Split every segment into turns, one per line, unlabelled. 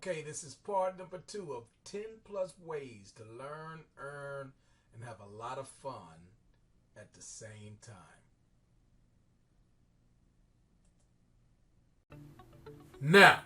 Okay, this is part number 2 of 10 plus ways to learn, earn, and have a lot of fun at the same time. Now,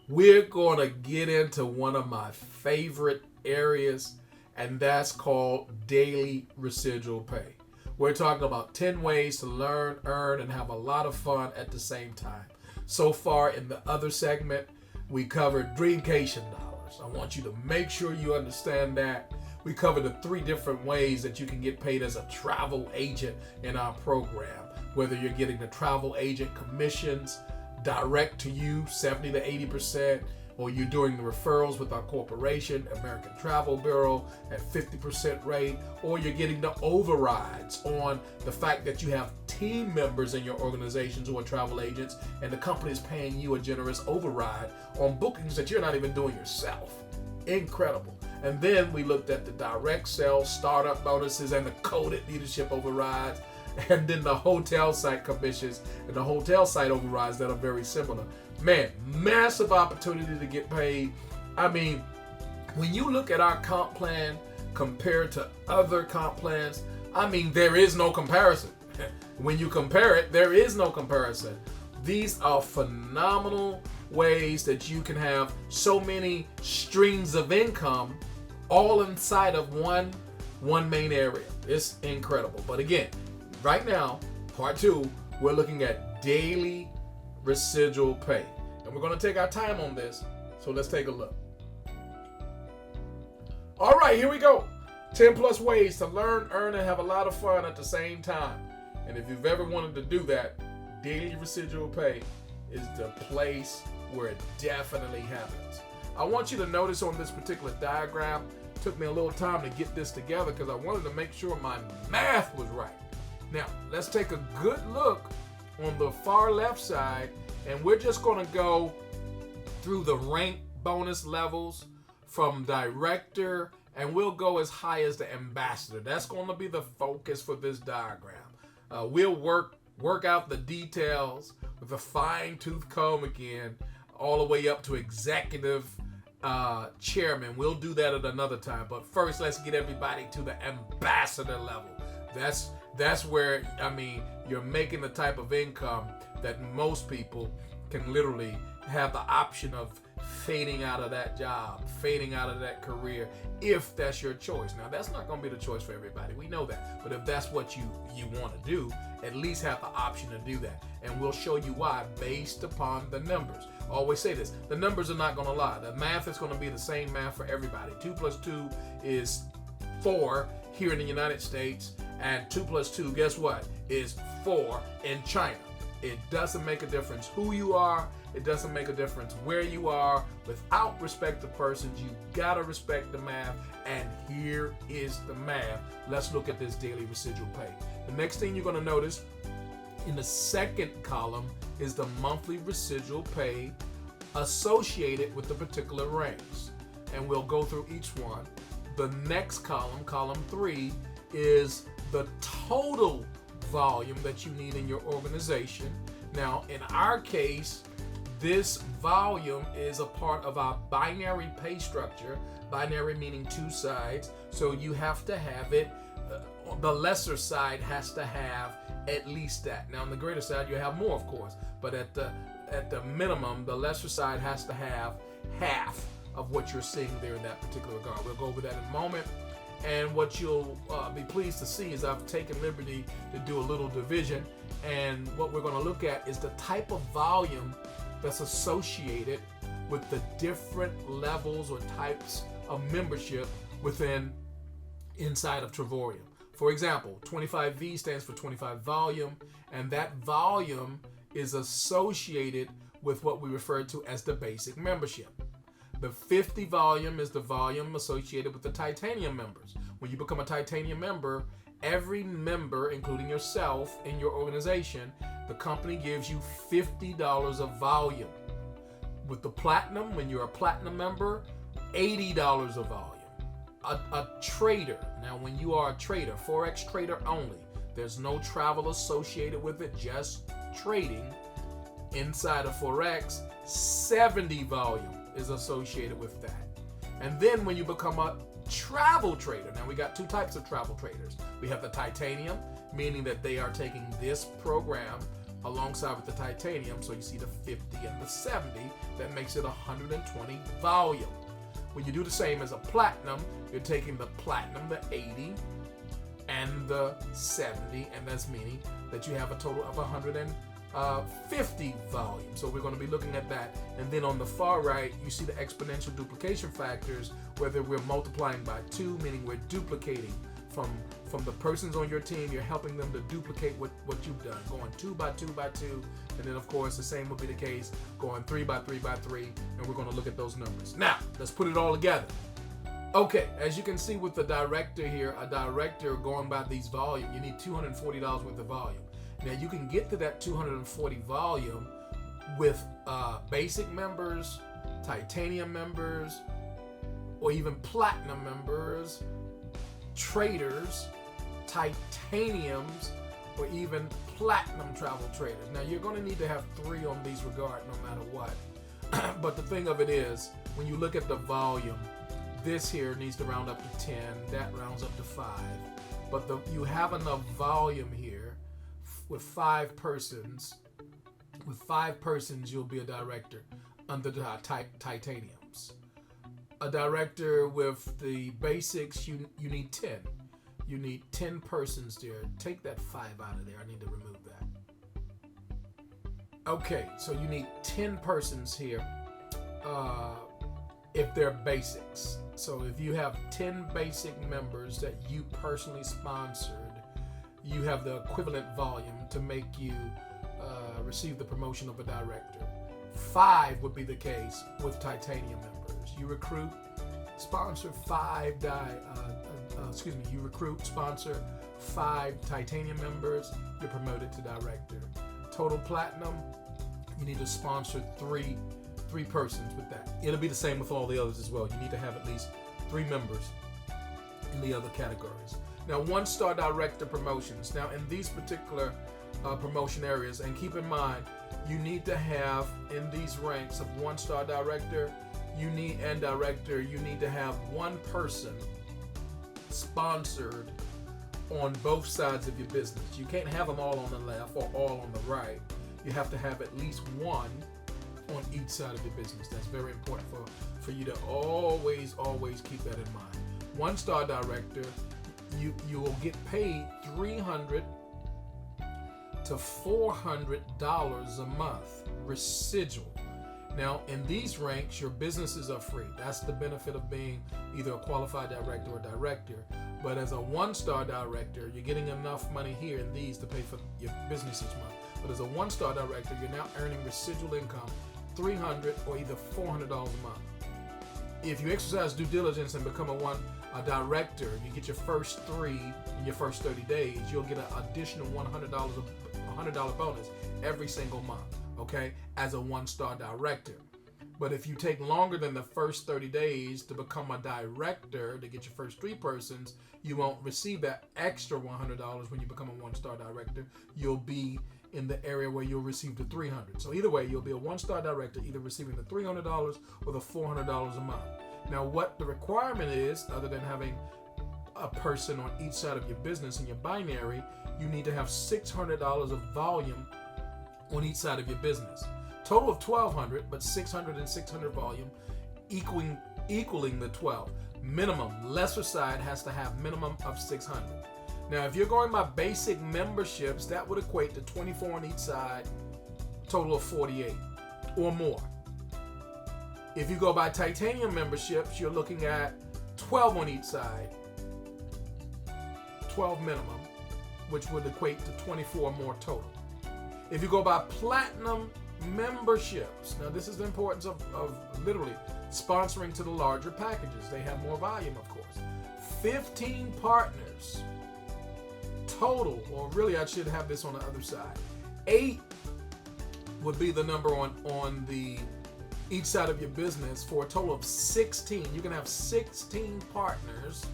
we're going to get into one of my favorite areas, and that's called daily residual pay. We're talking about 10 ways to learn, earn, and have a lot of fun at the same time. So far in the other segment, we covered Dreamcation dollars. I want you to make sure you understand that. We covered the 3 different ways that you can get paid as a travel agent in our program. Whether you're getting the travel agent commissions direct to you, 70 to 80%, or you're doing the referrals with our corporation, American Travel Bureau, at 50% rate, or you're getting the overrides on the fact that you have team members in your organizations who are travel agents, and the company is paying you a generous override on bookings that you're not even doing yourself. Incredible. And then we looked at the direct sales, startup bonuses, and the coded leadership overrides, and then the hotel site commissions and the hotel site overrides that are very similar. Man, massive opportunity to get paid. I mean, when you look at our comp plan compared to other comp plans, I mean, there is no comparison. When you compare it, there is no comparison. These are phenomenal ways that you can have so many streams of income all inside of one main area. It's incredible. But again, right now, part 2, we're looking at daily residual pay. And we're going to take our time on this, so let's take a look. All right, here we go. 10 plus ways to learn, earn, and have a lot of fun at the same time. And if you've ever wanted to do that, daily residual pay is the place where it definitely happens. I want you to notice on this particular diagram, it took me a little time to get this together because I wanted to make sure my math was right. Now, let's take a good look on the far left side, and we're just going to go through the rank bonus levels from director, and we'll go as high as the ambassador. That's going to be the focus for this diagram. We'll work out the details with a fine-tooth comb again, all the way up to executive chairman. We'll do that at another time. But first, let's get everybody to the ambassador level. That's where, I mean, you're making the type of income that most people can literally have the option of fading out of that job, fading out of that career, if that's your choice. Now, that's not going to be the choice for everybody. We know that. But if that's what you want to do, at least have the option to do that. And we'll show you why based upon the numbers. I always say this, the numbers are not going to lie. The math is going to be the same math for everybody. 2 plus 2 is 4 here in the United States, and 2 plus 2, guess what, is 4 in China. It doesn't make a difference who you are. It doesn't make a difference where you are. Without respect to persons, you gotta respect the math, and here is the math. Let's look at this daily residual pay. The next thing you're gonna notice in the second column is the monthly residual pay associated with the particular ranks, and we'll go through each one. The next column, column 3, is the total volume that you need in your organization. Now, in our case, this volume is a part of our binary pay structure. Binary meaning 2 sides. So you have to have it, the lesser side has to have at least that. Now, on the greater side, you have more, of course. But at the minimum, the lesser side has to have half of what you're seeing there in that particular regard. We'll go over that in a moment. And what you'll be pleased to see is I've taken liberty to do a little division. And what we're going to look at is the type of volume that's associated with the different levels or types of membership inside of Travorium. For example, 25V stands for 25 volume, and that volume is associated with what we refer to as the basic membership. The 50 volume is the volume associated with the titanium members. When you become a titanium member, every member, including yourself in your organization, the company gives you $50 of volume. With the platinum, when you're a platinum member, $80 of volume. A trader, now when you are a trader, Forex trader only, there's no travel associated with it, just trading. Inside of Forex, 70 volume. is associated with that. And then when you become a travel trader, now we got two types of travel traders. We have the titanium, meaning that they are taking this program alongside with the titanium. So you see the 50 and the 70, that makes it 120 volume. When you do the same as a platinum, you're taking the platinum, the 80, and the 70, and that's meaning that you have a total of 150 volume. So we're going to be looking at that. And then on the far right, you see the exponential duplication factors, whether we're multiplying by 2, meaning we're duplicating from the persons on your team. You're helping them to duplicate what you've done, going 2 by 2 by 2, and then of course the same will be the case going 3 by 3 by 3, and we're going to look at those numbers. Now let's put it all together. Okay, as you can see with the director here, a director going by these volume, you need $240 worth of volume. Now you can get to that 240 volume with basic members, titanium members, or even platinum members, traders, titaniums, or even platinum travel traders. Now you're going to need to have 3 on these regard no matter what. But the thing of it is, when you look at the volume, this here needs to round up to 10, that rounds up to 5. But you have enough volume here with 5 persons. With 5 persons, you'll be a director under the titaniums. A director with the basics, you need 10. You need 10 persons there. Take that 5 out of there. I need to remove that. Okay, so you need 10 persons here if they're basics. So if you have 10 basic members that you personally sponsored, you have the equivalent volume to make you receive the promotion of a director. 5 would be the case with titanium members. You recruit, sponsor 5 sponsor 5 titanium members, you're promoted to director. Total platinum, you need to sponsor 3 persons with that. It'll be the same with all the others as well. You need to have at least 3 members in the other categories. Now, 1-star director promotions. Now, in these particular promotion areas, and keep in mind, you need to have in these ranks of 1-star director, you need to have 1 person sponsored on both sides of your business. You can't have them all on the left or all on the right. You have to have at least 1 on each side of your business. That's very important for you to always keep that in mind. 1-star director, you will get paid $300 to $400 a month residual. Now, in these ranks, your businesses are free. That's the benefit of being either a qualified director or director. But as a 1-star director, you're getting enough money here in these to pay for your business each month. But as a 1-star director, you're now earning residual income, $300 or either $400 a month. If you exercise due diligence and become a director, you get your first 3 in your first 30 days, you'll get an additional $100 bonus every single month, okay, as a 1-star director. But if you take longer than the first 30 days to become a director, to get your first 3 persons, you won't receive that extra $100 when you become a 1-star director. You'll be in the area where you'll receive the $300. So either way, you'll be a 1-star director, either receiving the $300 or the $400 a month. Now, what the requirement is, other than having a person on each side of your business in your binary, you need to have $600 of volume on each side of your business. Total of $1,200, but 600 and 600 volume, equaling the 12. Minimum, lesser side has to have minimum of 600. Now, if you're going by basic memberships, that would equate to 24 on each side, total of 48 or more. If you go by titanium memberships, you're looking at 12 on each side, 12 minimum, which would equate to 24 more total. If you go by platinum memberships, now this is the importance of literally sponsoring to the larger packages. They have more volume, of course. 15 partners total, or really I should have this on the other side. 8 would be the number on the each side of your business for a total of 16. You can have 16 partners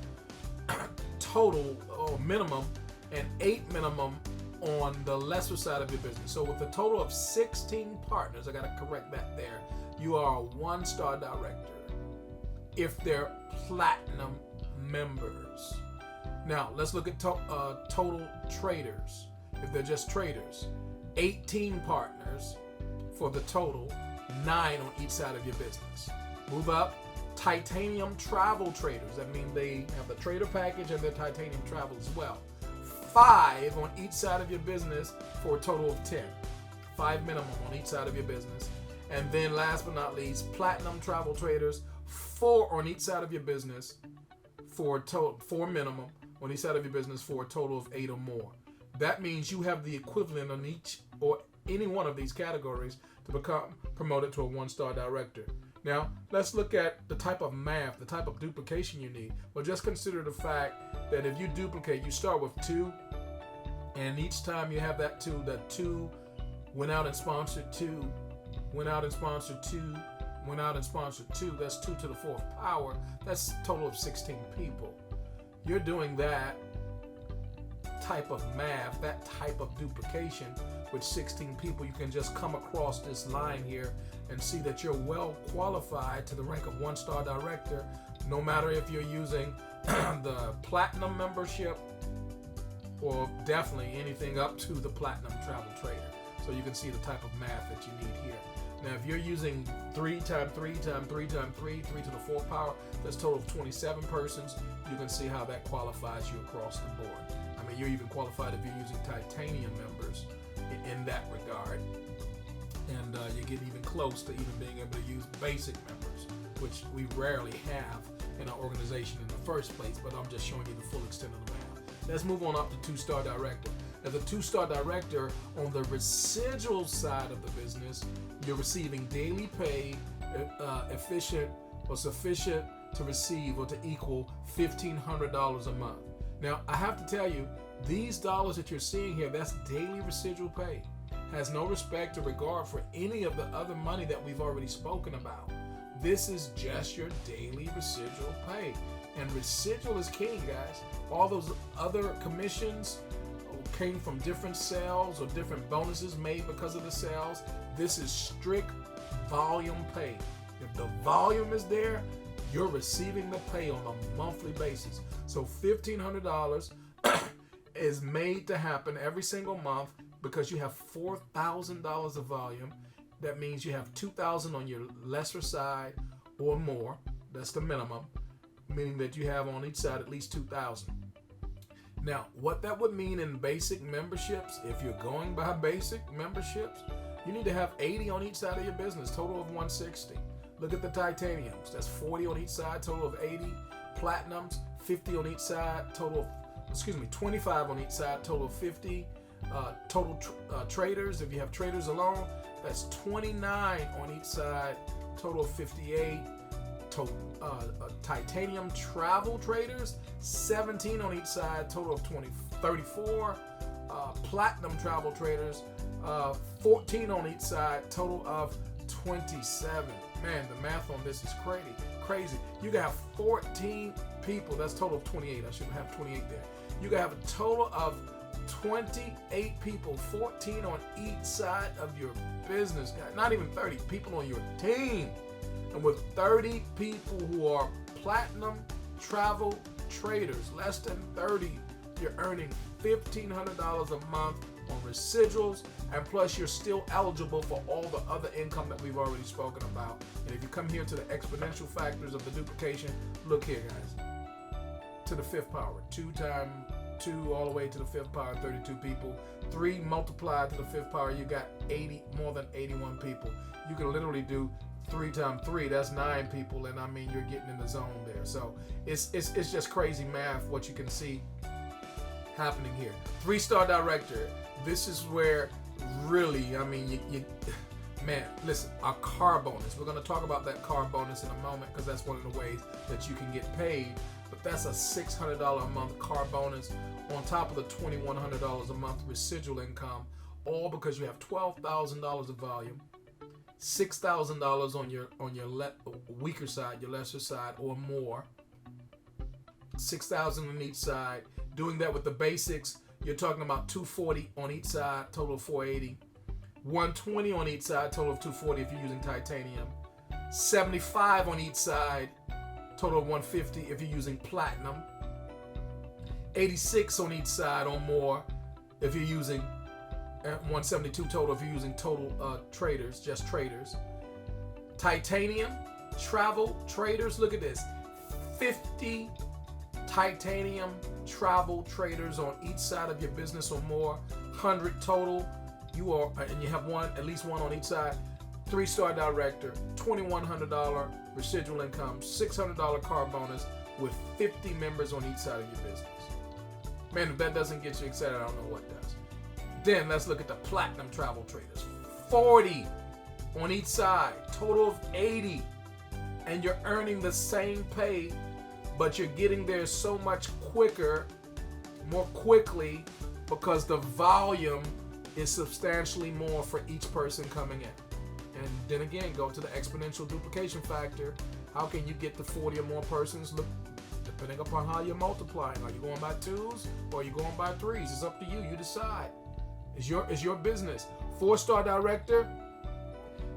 total or minimum, and 8 minimum on the lesser side of your business. So with a total of 16 partners, I got to correct that there, you are a 1-star director if they're platinum members. Now, let's look at total traders. If they're just traders, 18 partners for the total, 9 on each side of your business. Move up, titanium travel traders. That means they have the trader package and their titanium travel as well. 5 on each side of your business for a total of 10. 5 minimum on each side of your business. And then last but not least, platinum travel traders, 4 on each side of your business for a total, 4 minimum on each side of your business for a total of 8 or more. That means you have the equivalent on each or any one of these categories to become promoted to a 1-star director. Now, let's look at the type of math, the type of duplication you need. Well, just consider the fact that if you duplicate, you start with 2, and each time you have that 2 went out and sponsored 2, went out and sponsored 2, went out and sponsored 2. That's 2 to the 4th power. That's a total of 16 people. You're doing that type of math, that type of duplication with 16 people. You can just come across this line here and see that you're well qualified to the rank of 1-star director, no matter if you're using the platinum membership or definitely anything up to the platinum travel trader. So you can see the type of math that you need here. Now, if you're using 3 times 3 times 3 times 3, 3 to the 4th power, that's a total of 27 persons. You can see how that qualifies you across the board. I mean, you're even qualified if you're using titanium members in that regard. And you get even close to even being able to use basic members, which we rarely have in our organization in the first place, but I'm just showing you the full extent of the math. Let's move on up to 2-star director. As a 2-star director, on the residual side of the business, you're receiving daily pay efficient or sufficient to receive or to equal $1,500 a month. Now, I have to tell you, these dollars that you're seeing here, that's daily residual pay. Has no respect or regard for any of the other money that we've already spoken about. This is just your daily residual pay. And residual is king, guys. All those other commissions came from different sales or different bonuses made because of the sales. This is strict volume pay. If the volume is there, you're receiving the pay on a monthly basis. So $1,500 is made to happen every single month because you have $4,000 of volume. That means you have $2,000 on your lesser side or more. That's the minimum, meaning that you have on each side at least $2,000. Now, what that would mean in basic memberships, if you're going by basic memberships, you need to have 80 on each side of your business, total of 160. Look at the titaniums. That's 40 on each side, total of 80. Platinums, 50 on each side, 25 on each side, total of 50. Traders, if you have traders alone, that's 29 on each side, total of 58. Titanium travel traders, 17 on each side, total of 34. Platinum travel traders, 14 on each side, total of 27. Man, the math on this is crazy. You can have 14 people, that's total of 28. I should have 28 there. You can have a total of 28 people, 14 on each side of your business, guys. Not even 30 people on your team. And with 30 people who are platinum travel traders, less than 30, you're earning $1,500 a month on residuals, and plus you're still eligible for all the other income that we've already spoken about. And if you come here to the exponential factors of the duplication, look here, guys. To the 5th power, 2 times 2 all the way to the 5th power, 32 people. 3 multiplied to the 5th power, you got 80, more than 81 people. You can literally do 3 times 3, that's 9 people, and I mean you're getting in the zone there. So it's just crazy math what you can see happening here. 3-star director, this is where really, I mean, you man, listen, our car bonus. We're going to talk about that car bonus in a moment because that's one of the ways that you can get paid. But that's a $600 a month car bonus on top of the $2,100 a month residual income, all because you have $12,000 of volume, $6,000 on your weaker side, your lesser side, or more. $6,000 on each side. Doing that with the basics, you're talking about $240 on each side, total of $480. $120 on each side, total of $240 if you're using titanium. 75 on each side, total of 150 if you're using platinum. 86 on each side or more if you're using 172 total if you're using total traders, just traders. Titanium travel traders, look at this, 50 titanium travel traders on each side of your business or more, 100 total. You are, and you have at least one on each side. 3-star director, $2,100 residual income, $600 car bonus with 50 members on each side of your business. Man, if that doesn't get you excited, I don't know what does. Then let's look at the platinum travel traders. 40 on each side, total of 80. And you're earning the same pay, but you're getting there so much quicker, more quickly, because the volume is substantially more for each person coming in. And then again, go to the exponential duplication factor. How can you get the 40 or more persons? Look, depending upon how you're multiplying. Are you going by 2s or are you going by 3s? It's up to you. You decide. It's your business. 4-star director,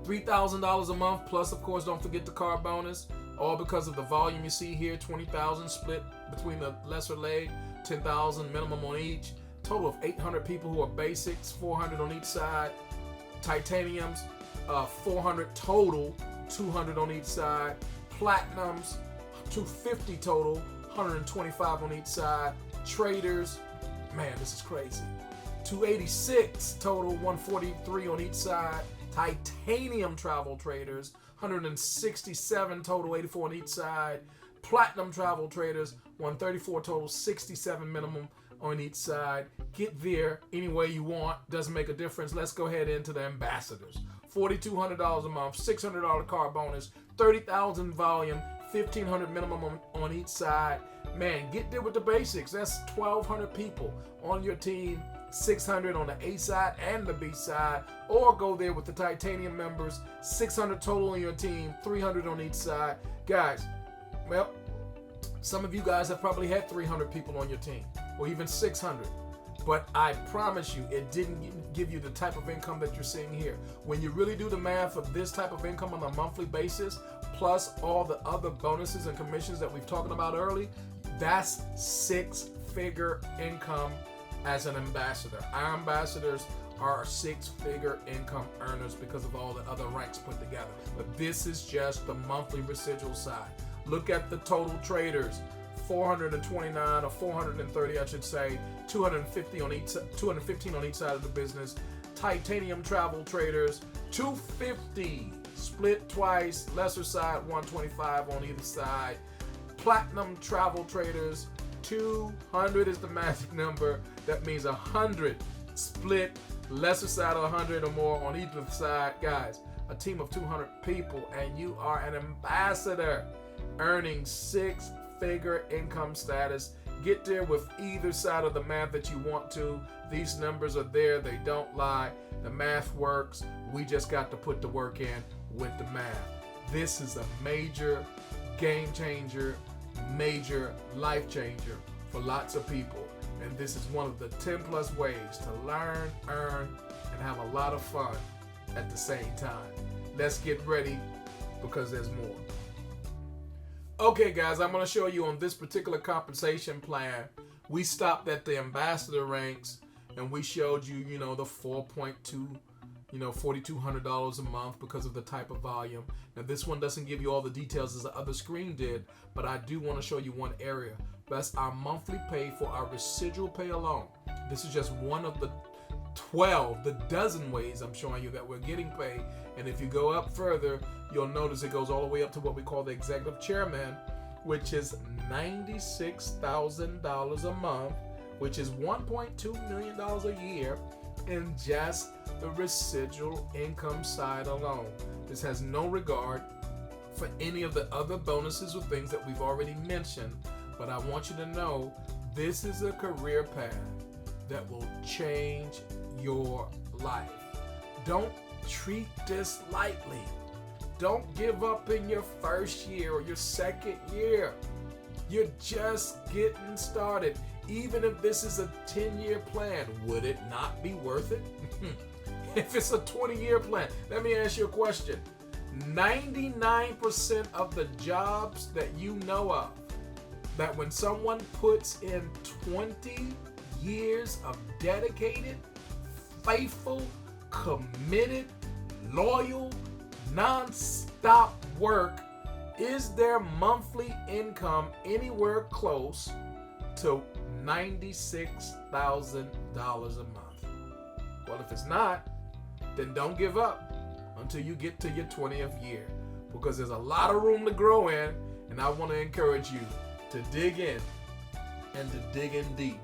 $3,000 a month, plus of course don't forget the car bonus, all because of the volume you see here. 20,000 split between the lesser leg, 10,000 minimum on each. Total of 800 people who are basics, 400 on each side. Titaniums, 400 total, 200 on each side. Platinums, 250 total, 125 on each side. Traders, man, this is crazy. 286 total, 143 on each side. Titanium travel traders, 167 total, 84 on each side. Platinum travel traders, 134 total, 67 minimum on each side. Get there any way you want, doesn't make a difference. Let's go ahead into the ambassadors. $4,200 a month, $600 car bonus, 30,000 volume, 1,500 minimum on each side. Man, get there with the basics. That's 1,200 people on your team, 600 on the A side and the B side, or go there with the titanium members, 600 total on your team, 300 on each side. Guys, well, some of you guys have probably had 300 people on your team, or even 600. But I promise you, it didn't give you the type of income that you're seeing here. When you really do the math of this type of income on a monthly basis, plus all the other bonuses and commissions that we've talked about early, that's 6-figure income as an ambassador. Our ambassadors are 6-figure income earners because of all the other ranks put together. But this is just the monthly residual side. Look at the total traders. 429 or 430, I should say, 215 on each side of the business. Titanium travel traders, 250 split twice, lesser side 125 on either side. Platinum travel traders, 200 is the magic number. That means 100 split, lesser side of 100 or more on either side. Guys, a team of 200 people, and you are an ambassador earning 6-figure income status. Get there with either side of the math that you want to. These numbers are there. They don't lie. The math works. We just got to put the work in with the math. This is a major game changer, major life changer for lots of people. And this is one of the 10 plus ways to learn, earn, and have a lot of fun at the same time. Let's get ready because there's more. Okay guys, I'm going to show you on this particular compensation plan. We stopped at the ambassador ranks and we showed you, the 4.2, $4,200 a month because of the type of volume. Now this one doesn't give you all the details as the other screen did, but I do want to show you one area. That's our monthly pay for our residual pay alone. This is just one of the 12, the dozen ways I'm showing you that we're getting paid. And if you go up further, you'll notice it goes all the way up to what we call the executive chairman, which is $96,000 a month, which is $1.2 million a year in just the residual income side alone. This has no regard for any of the other bonuses or things that we've already mentioned, but I want you to know this is a career path that will change your life. Don't treat this lightly. Don't give up in your first year or your second year. You're just getting started. Even if this is a 10-year plan, would it not be worth it? If it's a 20-year plan, let me ask you a question. 99% of the jobs that you know of, that when someone puts in 20 years of dedicated, faithful, committed, loyal, non-stop work, is their monthly income anywhere close to $96,000 a month? Well, if it's not, then don't give up until you get to your 20th year, because there's a lot of room to grow in, and I want to encourage you to dig in and to dig in deep.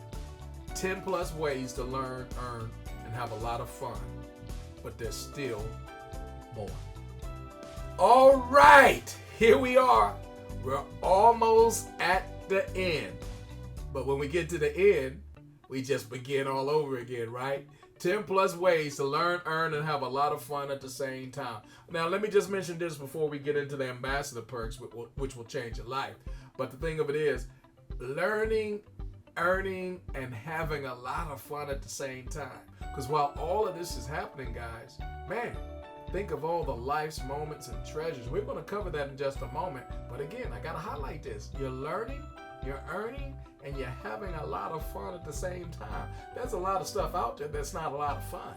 10 plus ways to learn, earn, and have a lot of fun, but there's still more. All right, here we are. We're almost at the end. But when we get to the end, we just begin all over again, right? 10 plus ways to learn, earn, and have a lot of fun at the same time. Now, let me just mention this before we get into the ambassador perks, which will change your life. But the thing of it is, learning, earning, and having a lot of fun at the same time. Because while all of this is happening, guys, man, think of all the life's moments and treasures. We're going to cover that in just a moment. But again, I got to highlight this. You're learning, you're earning, and you're having a lot of fun at the same time. There's a lot of stuff out there that's not a lot of fun.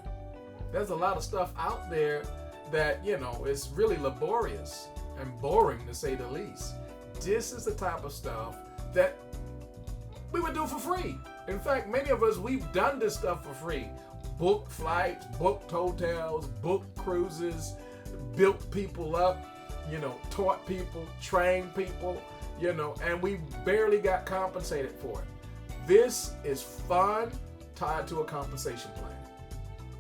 There's a lot of stuff out there that, is really laborious and boring, to say the least. This is the type of stuff that we would do for free. In fact, many of us, we've done this stuff for free. Booked flights, booked hotels, booked cruises, built people up, taught people, trained people, and we barely got compensated for it. This is fun tied to a compensation plan.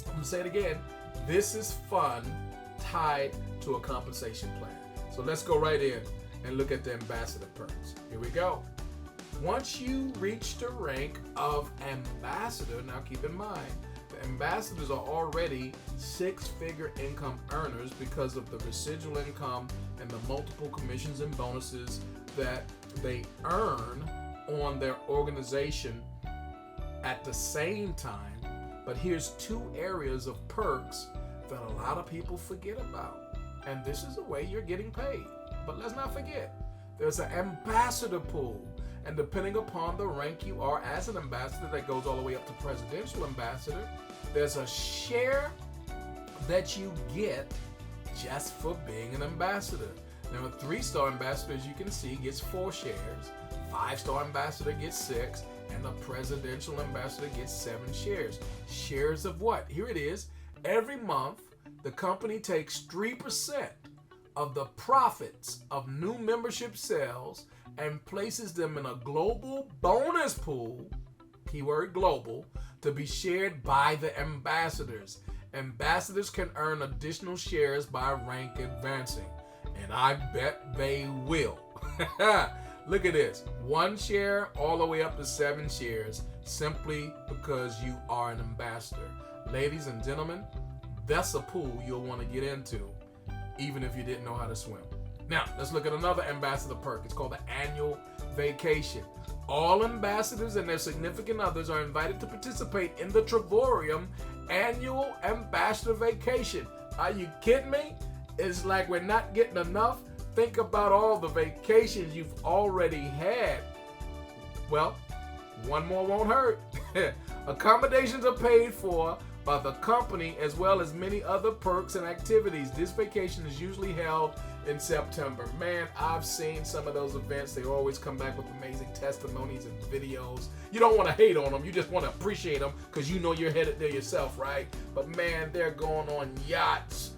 I'm going to say it again. This is fun tied to a compensation plan. So let's go right in and look at the ambassador perks. Here we go. Once you reach the rank of ambassador, now keep in mind, the ambassadors are already six-figure income earners because of the residual income and the multiple commissions and bonuses that they earn on their organization at the same time. But here's two areas of perks that a lot of people forget about. And this is the way you're getting paid. But let's not forget, there's an ambassador pool. And depending upon the rank you are as an ambassador, that goes all the way up to presidential ambassador, there's a share that you get just for being an ambassador. Now, a 3-star ambassador, as you can see, gets 4 shares. 5-star ambassador gets 6, and a presidential ambassador gets 7 shares. Shares of what? Here it is. Every month, the company takes 3% of the profits of new membership sales and places them in a global bonus pool, keyword global, to be shared by the ambassadors. Ambassadors can earn additional shares by rank advancing, and I bet they will. Look at this. 1 share all the way up to 7 shares simply because you are an ambassador. Ladies and gentlemen, that's a pool you'll want to get into, even if you didn't know how to swim. Now, let's look at another ambassador perk. It's called the annual vacation. All ambassadors and their significant others are invited to participate in the Travorium annual ambassador vacation. Are you kidding me? It's like we're not getting enough. Think about all the vacations you've already had. Well, one more won't hurt. Accommodations are paid for by the company, as well as many other perks and activities. This vacation is usually held in September. Man, I've seen some of those events. They always come back with amazing testimonies and videos. You don't want to hate on them. You just want to appreciate them because you know you're headed there yourself, right? But man, they're going on yachts.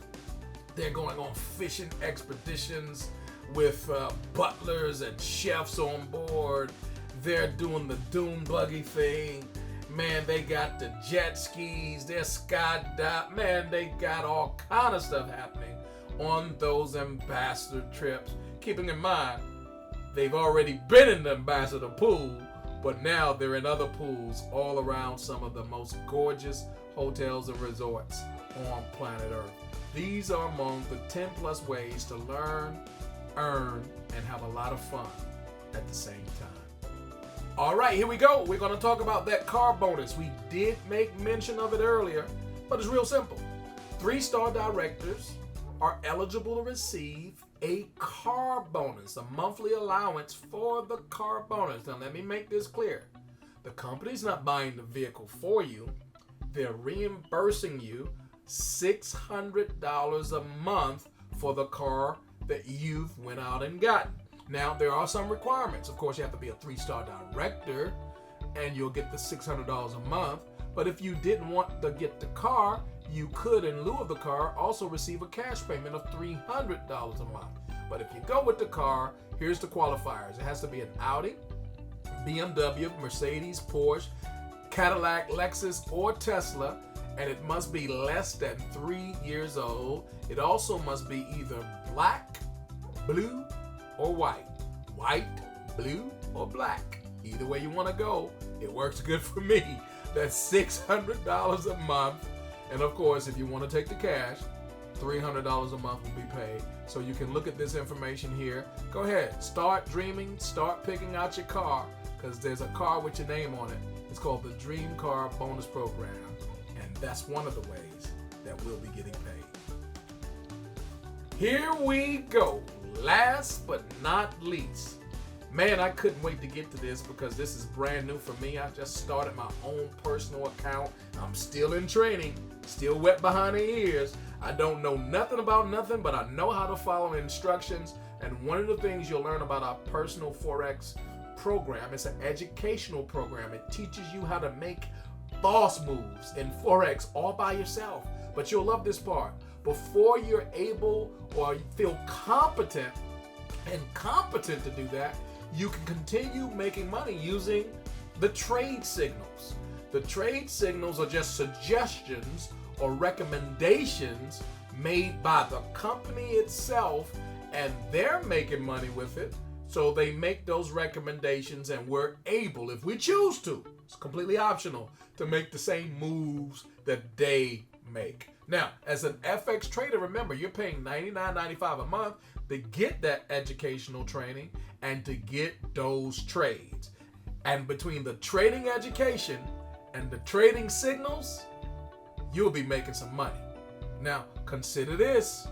They're going on fishing expeditions with butlers and chefs on board. They're doing the dune buggy thing. Man, they got the jet skis, they're skydiving. Man, they got all kind of stuff happening on those ambassador trips. Keeping in mind, they've already been in the ambassador pool, but now they're in other pools all around some of the most gorgeous hotels and resorts on planet Earth. These are among the 10 plus ways to learn, earn, and have a lot of fun at the same time. All right, here we go. We're going to talk about that car bonus. We did make mention of it earlier, but it's real simple. 3-star directors are eligible to receive a car bonus, a monthly allowance for the car bonus. Now, let me make this clear. The company's not buying the vehicle for you. They're reimbursing you $600 a month for the car that you've went out and gotten. Now, there are some requirements. Of course, you have to be a 3-star director, and you'll get the $600 a month. But if you didn't want to get the car, you could, in lieu of the car, also receive a cash payment of $300 a month. But if you go with the car, here's the qualifiers. It has to be an Audi, BMW, Mercedes, Porsche, Cadillac, Lexus, or Tesla, and it must be less than 3 years old. It also must be either black, blue, or white. White, blue, or black. Either way you want to go, it works good for me. That's $600 a month. And of course, if you want to take the cash, $300 a month will be paid. So you can look at this information here. Go ahead, start dreaming, start picking out your car, because there's a car with your name on it. It's called the Dream Car Bonus Program. And that's one of the ways that we'll be getting paid. Here we go. Last but not least. Man, I couldn't wait to get to this because this is brand new for me. I just started my own personal account. I'm still in training, still wet behind the ears. I don't know nothing about nothing, but I know how to follow instructions. And one of the things you'll learn about our personal Forex program, it's an educational program. It teaches you how to make boss moves in Forex all by yourself. But you'll love this part. Before you're able or feel competent to do that, you can continue making money using the trade signals. The trade signals are just suggestions or recommendations made by the company itself, and they're making money with it. So they make those recommendations, and we're able, if we choose to, it's completely optional, to make the same moves that they make. Now, as an FX trader, remember, you're paying $99.95 a month to get that educational training and to get those trades. And between the trading education and the trading signals, you'll be making some money. Now, consider this.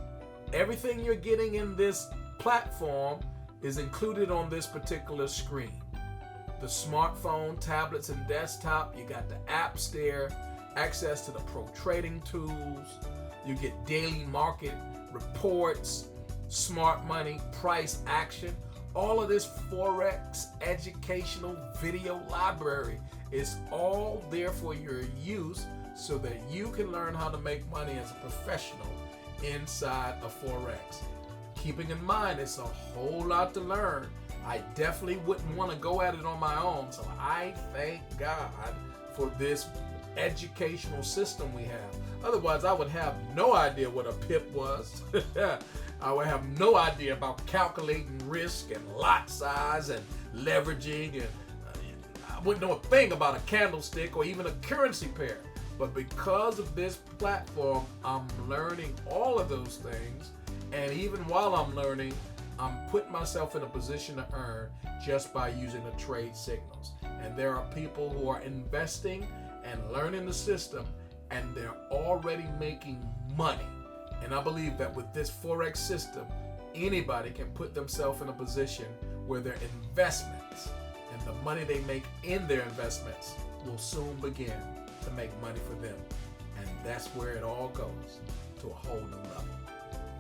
Everything you're getting in this platform is included on this particular screen. The smartphone, tablets, and desktop, you got the apps there, access to the pro trading tools, you get daily market reports, smart money, price action. All of this Forex educational video library is all there for your use so that you can learn how to make money as a professional inside of Forex. Keeping in mind, it's a whole lot to learn. I definitely wouldn't want to go at it on my own, so I thank God for this educational system we have. Otherwise, I would have no idea what a pip was. I would have no idea about calculating risk and lot size and leveraging, and I wouldn't know a thing about a candlestick or even a currency pair. But because of this platform, I'm learning all of those things, and even while I'm learning, I'm putting myself in a position to earn just by using the trade signals. And there are people who are investing and learning the system, and they're already making money. And I believe that with this Forex system, anybody can put themselves in a position where their investments and the money they make in their investments will soon begin to make money for them. And that's where it all goes, to a whole new level.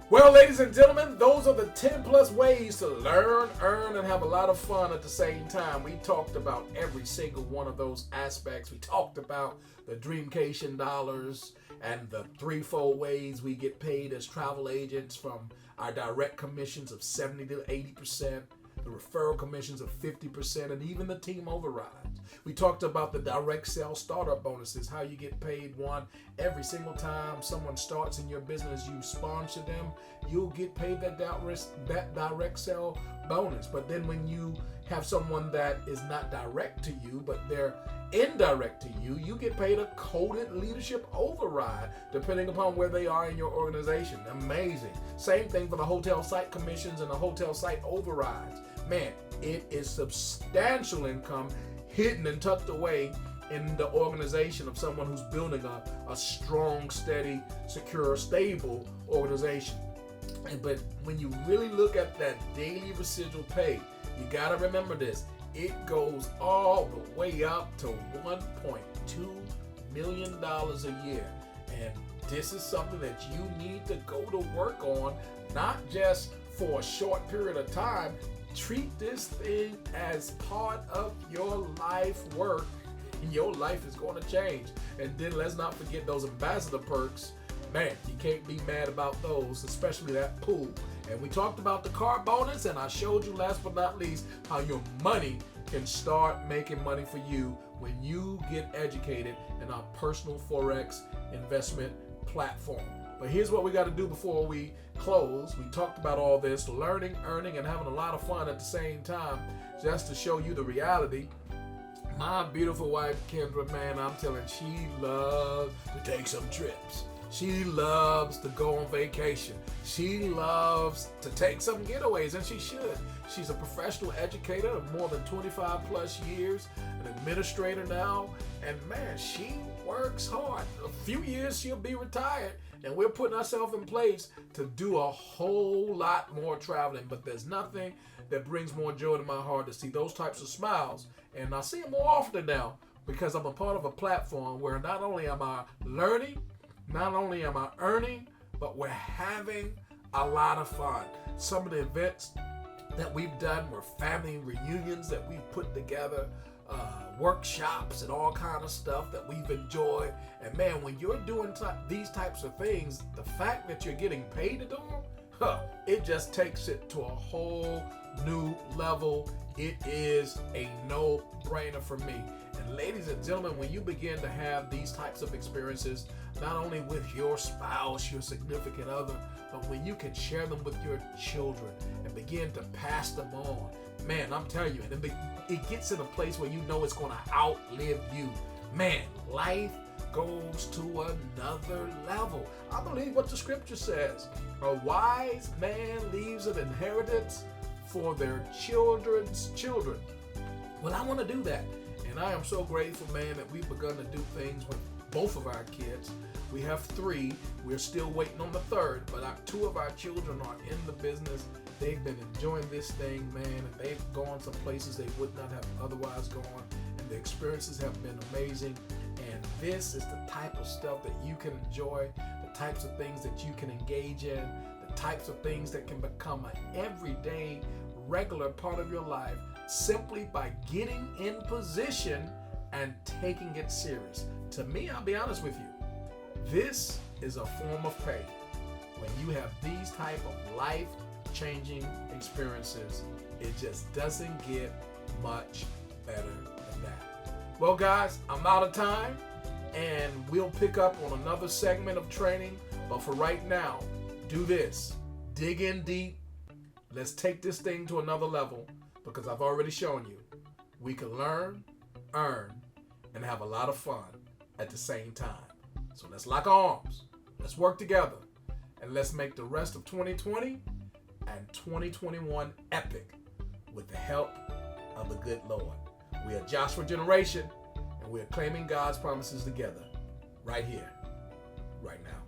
Well, ladies and gentlemen, those are the 10 plus ways to learn, earn, and have a lot of fun at the same time. We talked about every single one of those aspects. We talked about the Dreamcation dollars and the threefold ways we get paid as travel agents, from our direct commissions of 70 to 80%, the referral commissions of 50%, and even the team overrides. We talked about the direct sale startup bonuses, how you get paid one every single time someone starts in your business, you sponsor them, you'll get paid that direct sale bonus. But then when you have someone that is not direct to you, but they're indirect to you, you get paid a coded leadership override depending upon where they are in your organization. Amazing. Same thing for the hotel site commissions and the hotel site overrides. Man, it is substantial income hidden and tucked away in the organization of someone who's building a strong, steady, secure, stable organization. But when you really look at that daily residual pay, you got to remember this. It goes all the way up to $1.2 million a year. And this is something that you need to go to work on, not just for a short period of time. Treat this thing as part of your life work, and your life is going to change. And then let's not forget those ambassador perks. Man, you can't be mad about those, especially that pool. And we talked about the car bonus, and I showed you last but not least how your money can start making money for you when you get educated in our personal Forex investment platform. But here's what we got to do before we close. We talked about all this, learning, earning, and having a lot of fun at the same time, just to show you the reality. My beautiful wife, Kendra, man, I'm telling, she loves to take some trips. She loves to go on vacation. She loves to take some getaways, and she should. She's a professional educator of more than 25 plus years, an administrator now, and man, she works hard. A few years she'll be retired, and we're putting ourselves in place to do a whole lot more traveling. But there's nothing that brings more joy to my heart to see those types of smiles, and I see them more often now because I'm a part of a platform where not only am I learning, not only am I earning, but we're having a lot of fun. Some of the events that we've done were family reunions that we've put together, workshops and all kind of stuff that we've enjoyed. And man, when you're doing these types of things, the fact that you're getting paid to do them, it just takes it to a whole new level. It is a no-brainer for me. And ladies and gentlemen, when you begin to have these types of experiences, not only with your spouse, your significant other, but when you can share them with your children and begin to pass them on, man, I'm telling you, and it gets in a place where you know it's going to outlive you. Man, life goes to another level. I believe what the scripture says. A wise man leaves an inheritance for their children's children. Well, I want to do that. And I am so grateful, man, that we've begun to do things with both of our kids. We have 3. We're still waiting on the 3rd, but 2 of our children are in the business. They've been enjoying this thing, man, and they've gone some places they would not have otherwise gone, and the experiences have been amazing. And this is the type of stuff that you can enjoy, the types of things that you can engage in, the types of things that can become an everyday, regular part of your life simply by getting in position and taking it serious. To me, I'll be honest with you, this is a form of pay. When you have these type of life-changing experiences, it just doesn't get much better than that. Well, guys, I'm out of time, and we'll pick up on another segment of training. But for right now, do this. Dig in deep. Let's take this thing to another level, because I've already shown you we can learn, earn, and have a lot of fun at the same time. So let's lock arms, let's work together, and let's make the rest of 2020 and 2021 epic with the help of the good Lord. We are Joshua Generation, and we are claiming God's promises together right here, right now.